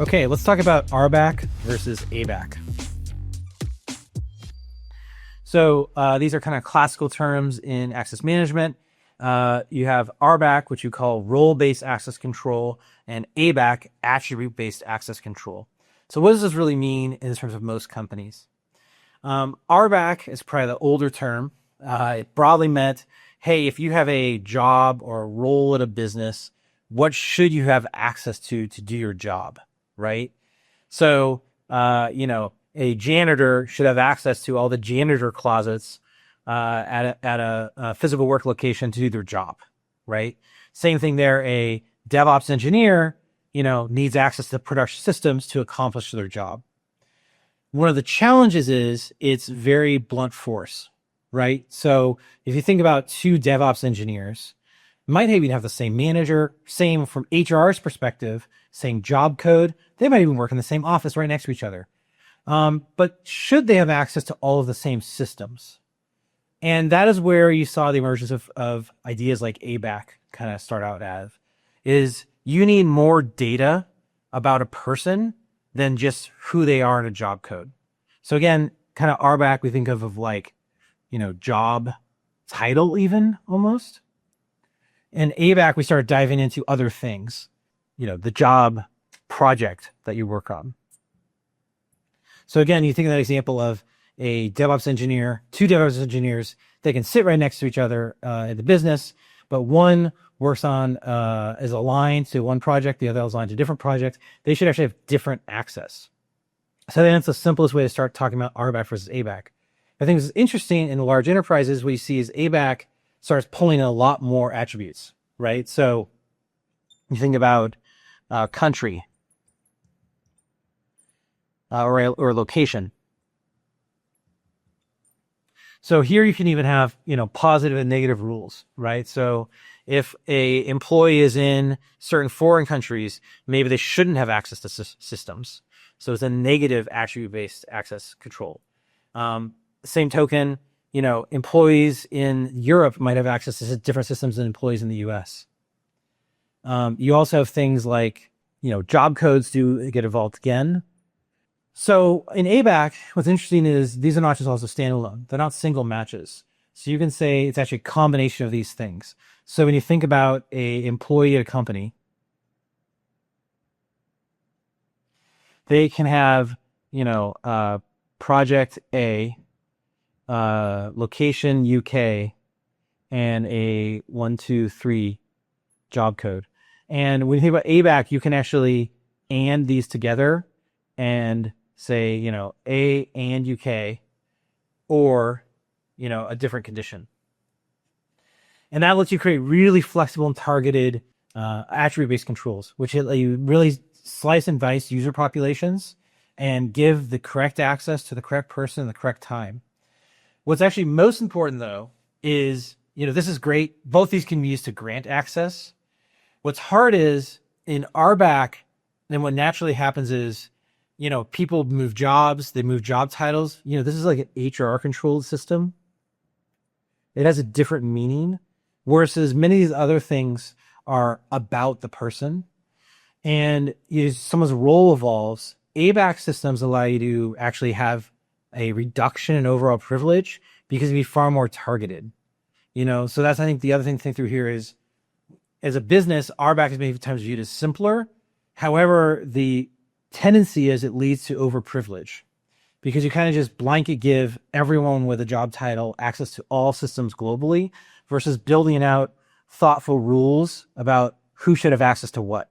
Okay, let's talk about RBAC versus ABAC. So these are kind of classical terms in access management. You have RBAC, which you call role-based access control, and ABAC, attribute-based access control. So what does this really mean in terms of most companies? RBAC is probably the older term. It broadly meant, hey, if you have a job or a role at a business, what should you have access to do your job, right? So, a janitor should have access to all the janitor closets at a physical work location to do their job, right? Same thing there. A DevOps engineer, needs access to production systems to accomplish their job. One of the challenges is it's very blunt force, right? So if you think about two DevOps engineers, might even have the same manager, same from HR's perspective, same job code. They might even work in the same office right next to each other. But should they have access to all of the same systems? And that is where you saw the emergence of ideas like ABAC kind of start out as, is you need more data about a person than just who they are in a job code. So again, kind of RBAC, we think of like, job title even almost. And ABAC, we started diving into other things, the job project that you work on. So again, you think of that example of a DevOps engineer, two DevOps engineers, they can sit right next to each other in the business, but one works on, is aligned to one project, the other is aligned to a different project. They should actually have different access. So that's the simplest way to start talking about RBAC versus ABAC. I think it's interesting in large enterprises, what you see is ABAC starts pulling in a lot more attributes, right? So you think about country or location. So here you can even have, positive and negative rules, right? So if a employee is in certain foreign countries, maybe they shouldn't have access to systems. So it's a negative attribute-based access control. Same token, employees in Europe might have access to different systems than employees in the US. You also have things like, job codes do get involved again. So in ABAC, what's interesting is these are not just also standalone. They're not single matches. So you can say it's actually a combination of these things. So when you think about a employee at a company, they can have, project A, location UK, and a 1, 2, 3 job code. And when you think about ABAC, you can actually and these together and say, A and UK, or, a different condition. And that lets you create really flexible and targeted attribute-based controls, which let you really slice and dice user populations and give the correct access to the correct person in the correct time. What's actually most important, though, is, this is great. Both these can be used to grant access. What's hard is in RBAC, then what naturally happens is, people move jobs, they move job titles. This is like an HR controlled system. It has a different meaning, versus many of these other things are about the person. And someone's role evolves. ABAC systems allow you to actually have a reduction in overall privilege because it'd be far more targeted. So that's, I think, the other thing to think through here is, as a business, RBAC is many times viewed as simpler. However, the tendency is it leads to overprivilege because you kind of just blanket give everyone with a job title access to all systems globally versus building out thoughtful rules about who should have access to what.